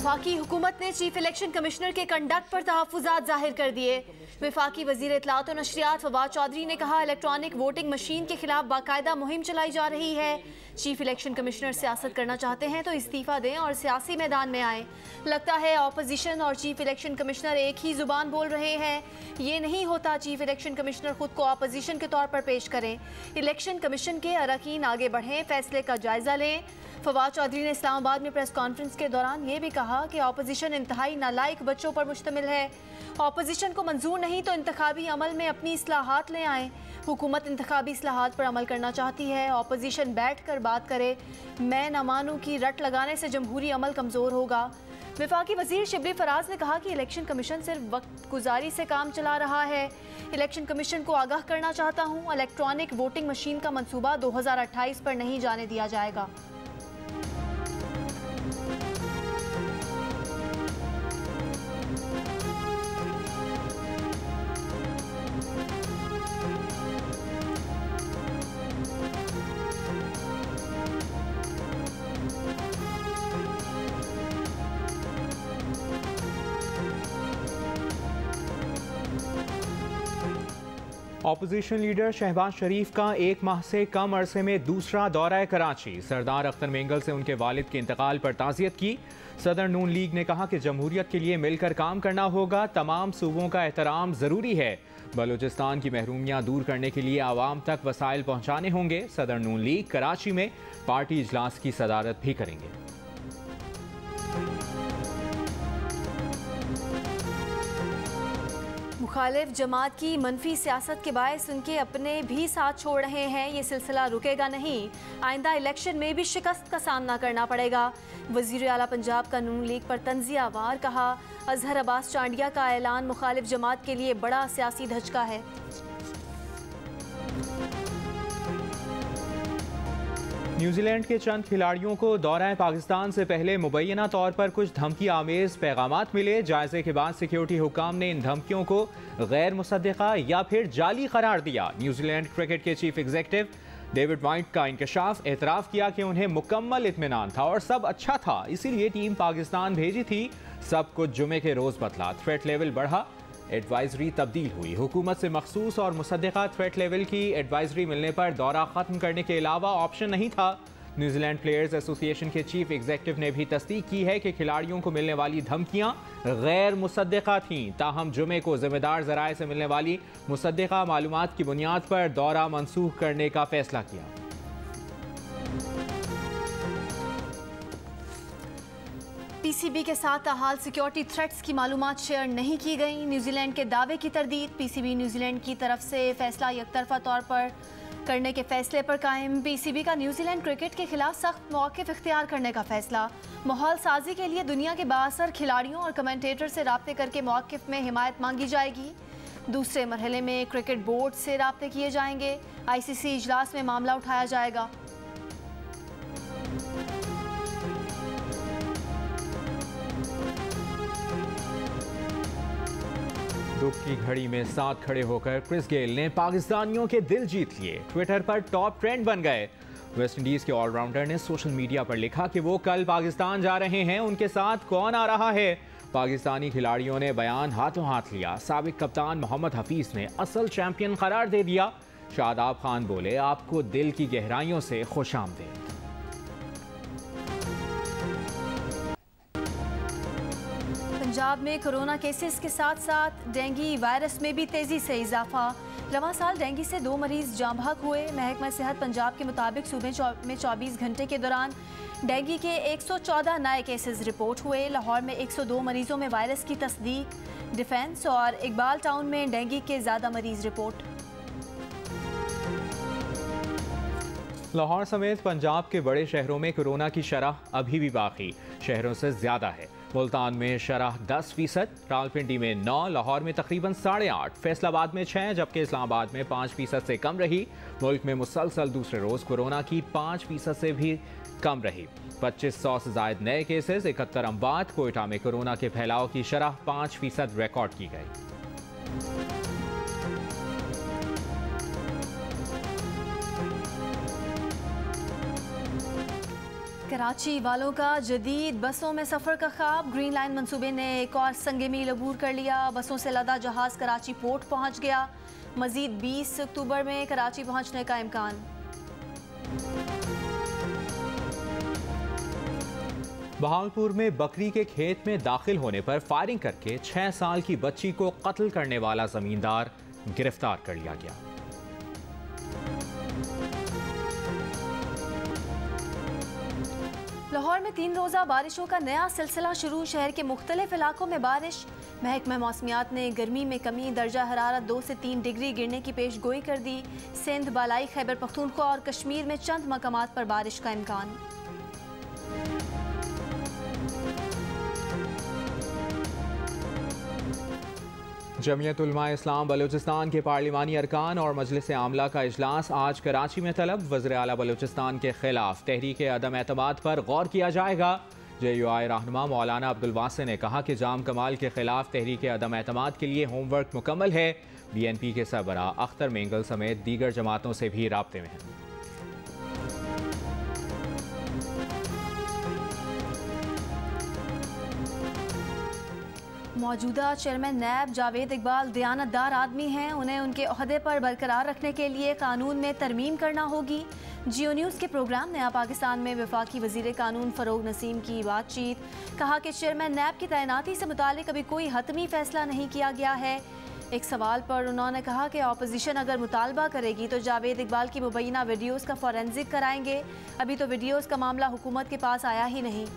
वफाकी हुकूमत ने चीफ इलेक्शन कमिश्नर के कंडक्ट पर तहफ़्फ़ुज़ात जाहिर कर दिए। वफाकी वज़ीर इत्तलात और नशरियात फवाद चौधरी ने कहा, इलेक्ट्रॉनिक वोटिंग मशीन के खिलाफ बाकायदा मुहिम चलाई जा रही है। चीफ इलेक्शन कमिश्नर सियासत करना चाहते हैं तो इस्तीफ़ा दें और सियासी मैदान में आएँ। लगता है ऑपोजिशन और चीफ इलेक्शन कमिश्नर एक ही ज़ुबान बोल रहे हैं। ये नहीं होता। चीफ इलेक्शन कमिश्नर खुद को ऑपोजिशन के तौर पर पेश करें। इलेक्शन कमीशन के अरकान आगे बढ़ें, फैसले का जायज़ा लें। फवाद चौधरी ने इस्लामाबाद में प्रेस कॉन्फ्रेंस के दौरान ये भी कहा कि ऑपोजिशन इंतहाई नालायक बच्चों पर मुश्तमिल है। ऑपोजिशन को मंजूर नहीं तो इंतखाबी अमल में अपनी इस्लाहात ले आएँ। हुकूमत इंतखाबी इस्लाहात पर अमल करना चाहती है। ऑपोजिशन बैठ कर बात करे। मैं न मानूं की रट लगाने से जमहूरी अमल कमज़ोर होगा। वफाकी वज़ीर शिबली फराज ने कहा कि इलेक्शन कमीशन सिर्फ वक्त गुजारी से काम चला रहा है। इलेक्शन कमीशन को आगाह करना चाहता हूँ, इलेक्ट्रॉनिक वोटिंग मशीन का मंसूबा 2028 पर नहीं जाने दिया जाएगा। ऑपोजिशन लीडर शहबाज शरीफ का एक माह से कम अरसे में दूसरा दौरा कराची। सरदार अख्तर मेंगल से उनके वालिद के इंतकाल पर ताज़ियत की। सदर नून लीग ने कहा कि जमहूरियत के लिए मिलकर काम करना होगा। तमाम सूबों का एहतराम ज़रूरी है। बलूचिस्तान की महरूमियाँ दूर करने के लिए आवाम तक वसाइल पहुँचाने होंगे। सदर नून लीग कराची में पार्टी इजलास की सदारत भी करेंगे। मुखालिफ जमात की मनफी सियासत के बायस उनके अपने भी साथ छोड़ रहे हैं। ये सिलसिला रुकेगा नहीं। आइंदा इलेक्शन में भी शिकस्त का सामना करना पड़ेगा। वज़ीर आला पंजाब का नून लीग पर तंज़िया वार कहा, अजहर अब्बास चांडिया का ऐलान मुखालिफ जमात के लिए बड़ा सियासी धचका है। न्यूजीलैंड के चंद खिलाड़ियों को दौरा पाकिस्तान से पहले मुबैना तौर पर कुछ धमकी आमेज पैगामात मिले। जायजे के बाद सिक्योरिटी हुकाम ने इन धमकियों को गैर मुसद्दिका या फिर जाली करार दिया। न्यूजीलैंड क्रिकेट के चीफ एग्जीक्यूटिव डेविड वाइट का इंकशाफ, एतराफ़ किया कि उन्हें मुकम्मल इत्मीनान था और सब अच्छा था, इसीलिए टीम पाकिस्तान भेजी थी। सब कुछ जुमे के रोज़ बदला, थ्रेट लेवल बढ़ा, एडवाइजरी तब्दील हुई। हुकूमत से मखसूस और मुसद्दिका थ्रेट लेवल की एडवाइजरी मिलने पर दौरा ख़त्म करने के अलावा ऑप्शन नहीं था। न्यूजीलैंड प्लेयर्स एसोसिएशन के चीफ एग्जीक्यूटिव ने भी तस्दीक की है कि खिलाड़ियों को मिलने वाली धमकियां गैर मुसद्दिका थीं। ताहम जुमे को ज़िम्मेदार ज़राए से मिलने वाली मुसद्दिका मालूमात की बुनियाद पर दौरा मनसूख करने का फैसला किया। पीसीबी के साथ ताहाल सिक्योरिटी थ्रेट्स की मालूमात शेयर नहीं की गई। न्यूजीलैंड के दावे की तरदीद। पीसीबी न्यूजीलैंड की तरफ से फैसला एकतरफा तौर पर करने के फैसले पर कायम। पीसीबी का न्यूजीलैंड क्रिकेट के खिलाफ सख्त मौक़िफ़ इख्तियार करने का फैसला। माहौल साजी के लिए दुनिया के बाअसर खिलाड़ियों और कमेंटेटर से राब्ते करके मौक़िफ़ में हिमायत मांगी जाएगी। दूसरे मरहले में क्रिकेट बोर्ड से राब्ते किए जाएंगे। ICC इजलास में मामला उठाया जाएगा। दुख की घड़ी में साथ खड़े होकर क्रिस गेल ने पाकिस्तानियों के दिल जीत लिए। ट्विटर पर टॉप ट्रेंड बन गए। वेस्ट इंडीज के ऑलराउंडर ने सोशल मीडिया पर लिखा कि वो कल पाकिस्तान जा रहे हैं, उनके साथ कौन आ रहा है। पाकिस्तानी खिलाड़ियों ने बयान हाथों हाथ लिया। साबिक कप्तान मोहम्मद हफीज ने असल चैंपियन करार दे दिया। शादाब खान बोले, आपको दिल की गहराइयों से खुशामदीद। पंजाब में कोरोना केसेस के साथ साथ डेंगू वायरस में भी तेज़ी से इजाफा। रवां साल डेंगू से 2 मरीज जाँ बहक हुए। महकमा सेहत पंजाब के मुताबिक सूबे में 24 घंटे के दौरान डेंगू के 114 नए केसेस रिपोर्ट हुए। लाहौर में 102 मरीजों में वायरस की तस्दीक। डिफेंस और इकबाल टाउन में डेंगू के ज़्यादा मरीज रिपोर्ट। लाहौर समेत पंजाब के बड़े शहरों में कोरोना की शरह अभी भी बाकी शहरों से ज़्यादा है। मुल्तान में शरह 10%, रावलपिंडी में 9%, लाहौर में तकरीबन 8.5%, फैसलाबाद में 6%, जबकि इस्लामाबाद में 5% से कम रही। मुल्क में मुसलसल दूसरे रोज़ कोरोना की 5% से भी कम रही। 2500 से ज़ायद नए केसेस, 71 अमवात। कोयटा में कोरोना के फैलाव की शरह 5% रिकॉर्ड की गई। कराची वालों का जदीद बसों में सफ़र का ख्वाब। ग्रीन लाइन मंसूबे ने एक और संगे मील अबूर कर लिया। बसों से लदा जहाज़ कराची पोर्ट पहुंच गया। मजीद 20 अक्टूबर में कराची पहुंचने का इम्कान। बहावलपुर में बकरी के खेत में दाखिल होने पर फायरिंग करके 6 साल की बच्ची को कत्ल करने वाला जमींदार गिरफ्तार कर लिया गया। लाहौर में 3 रोज़ा बारिशों का नया सिलसिला शुरू। शहर के मुख्तलिफ इलाकों में बारिश। महकमा मौसमियात ने गर्मी में कमी, दर्जा हरारत 2 से 3 डिग्री गिरने की पेश गोई कर दी। सिंध, बालाई खैबर पख्तूनख्वा और कश्मीर में चंद मकामात पर बारिश का इम्कान। जमीयत उलमा इस्लाम बलूचिस्तान के पार्लिमानी अरकान और मजलिस आमला का इजलास आज कराची में तलब। वज़ीर आला बलूचिस्तान के खिलाफ तहरीक अदम एतमाद पर गौर किया जाएगा। JUI रहनुमा मौलाना अब्दुल वासे ने कहा कि जाम कमाल के खिलाफ तहरीक अदम एतमाद के लिए होमवर्क मुकम्मल है। BNP के सरबराह अख्तर मेंगल समेत दीगर जमातों से भी राब्ते में हैं। मौजूदा चेयरमैन नैब जावेद इकबाल दयानतदार आदमी हैं। उन्हें उनके ओहदे पर बरकरार रखने के लिए कानून में तरमीम करना होगी। जियो न्यूज़ के प्रोग्राम नया पाकिस्तान में वफाकी वजीर कानून फ़रोग नसीम की बातचीत। कहा कि चेयरमैन नैब की तैनाती से मुतालिक अभी कोई हतमी फैसला नहीं किया गया है। एक सवाल पर उन्होंने कहा कि ऑपोजिशन अगर मुतालबा करेगी तो जावेद इकबाल की मुबैना वीडियोज़ का फॉरेंसिक कराएंगे। अभी तो वीडियोज़ का मामला हुकूमत के पास आया ही नहीं।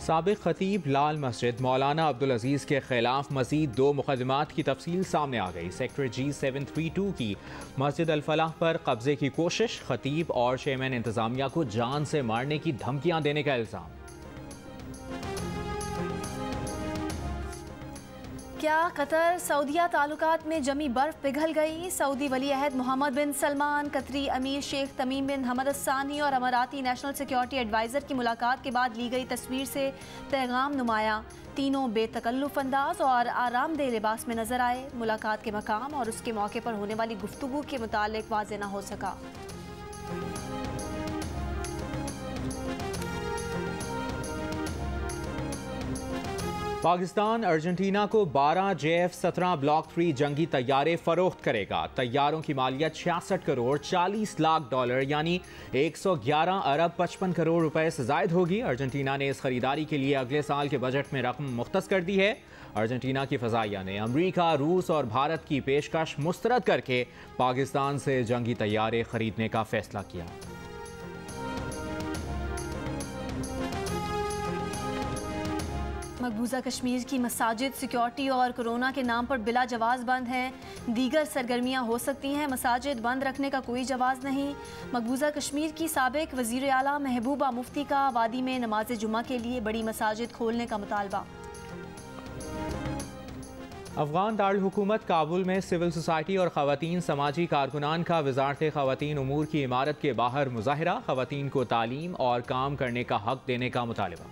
साबिक खतीब लाल मस्जिद मौलाना अब्दुल अजीज़ के खिलाफ मजीद 2 मुकदमात की तफसील सामने आ गई। सेक्टर G732 की मस्जिद अल फलाह पर कब्जे की कोशिश, खतीब और चेयरमैन इंतजामिया को जान से मारने की धमकियां देने का इल्ज़ाम। क्या कतर सऊदिया ताल्लुकात में जमी बर्फ पिघल गई? सऊदी वली अहद मोहम्मद बिन सलमान, कतरी अमीर शेख तमीम बिन हमद अल-सानी और अमाराती नेशनल सिक्योरिटी एडवाइज़र की मुलाकात के बाद ली गई तस्वीर से पैगाम नुमाया। तीनों बेतकल्लुफ़ अंदाज और आरामदेह लिबास में नजर आए। मुलाकात के मकाम और उसके मौके पर होने वाली गुफ्तगू के मुतालिक वाज़ेह न हो सका। पाकिस्तान अर्जेंटीना को 12 JF-17 ब्लॉक 3 जंगी तैयारे फरोख्त करेगा। तैयारों की मालियत 66 करोड़ 40 लाख डॉलर यानी 111 अरब 55 करोड़ रुपए से जायद होगी। अर्जेंटीना ने इस खरीदारी के लिए अगले साल के बजट में रकम मुख्तस कर दी है। अर्जेंटीना की फ़ज़ाइया ने अमरीका, रूस और भारत की पेशकश मुस्तरद करके पाकिस्तान से जंगी तैयारे खरीदने का फैसला किया। मकबूजा कश्मीर की मसाजिद सिक्योरिटी और कोरोना के नाम पर बिला जवाज़ बंद हैं। दीगर सरगर्मियां हो सकती हैं, मसाजिद बंद रखने का कोई जवाज़ नहीं। मकबूजा कश्मीर की साबिक वज़ीर आला महबूबा मुफ्ती का वादी में नमाज जुमा के लिए बड़ी मसाजिद खोलने का मुतालबा। अफगान दारुल हुकूमत काबुल में सिविल सोसाइटी और ख़वातीन समाजी कारकुनान का वज़ारत ख़वातीन उमूर की इमारत के बाहर मुज़ाहिरा। ख़वातीन को तालीम और काम करने का हक देने का मुतालबा।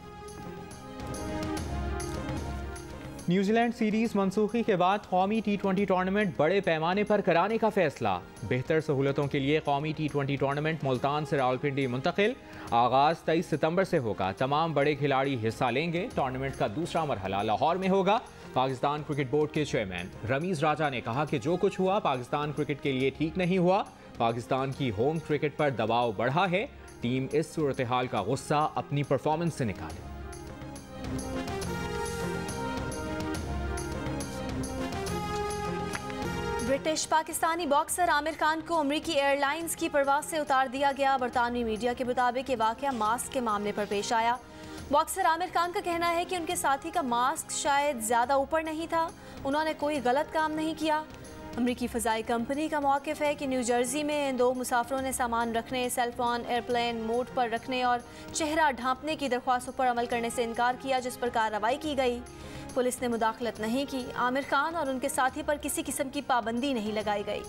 न्यूजीलैंड सीरीज मनसूखी के बाद कौमी T20 टूर्नामेंट बड़े पैमाने पर कराने का फैसला। बेहतर सहूलतों के लिए कौमी T20 टूर्नामेंट मुल्तान से रावलपिंडी मुंतकिल। आगाज़ 23 सितंबर से होगा। तमाम बड़े खिलाड़ी हिस्सा लेंगे। टूर्नामेंट का दूसरा मरहला लाहौर में होगा। पाकिस्तान क्रिकेट बोर्ड के चेयरमैन रमीज़ राजा ने कहा कि जो कुछ हुआ पाकिस्तान क्रिकेट के लिए ठीक नहीं हुआ। पाकिस्तान की होम क्रिकेट पर दबाव बढ़ा है। टीम इस सूरत हाल का गुस्सा अपनी परफॉर्मेंस से निकाले। ब्रिटिश पाकिस्तानी बॉक्सर आमिर खान को अमेरिकी एयरलाइंस की परवाज से उतार दिया गया। बरतानवी मीडिया के मुताबिक ये वाकया मास्क के मामले पर पेश आया। बॉक्सर आमिर खान का कहना है कि उनके साथी का मास्क शायद ज़्यादा ऊपर नहीं था। उन्होंने कोई गलत काम नहीं किया। अमेरिकी फ़ज़ाई कंपनी का मौक़िफ़ है कि न्यू जर्सी में इन 2 मुसाफिरों ने सामान रखने, सेलफोन एयरप्लेन मोड पर रखने और चेहरा ढांपने की दरख्वास्तों पर अमल करने से इनकार किया, जिस पर कार्रवाई की गई। पुलिस ने मुदाखलत नहीं की। आमिर खान और उनके साथी पर किसी किस्म की पाबंदी नहीं लगाई गई।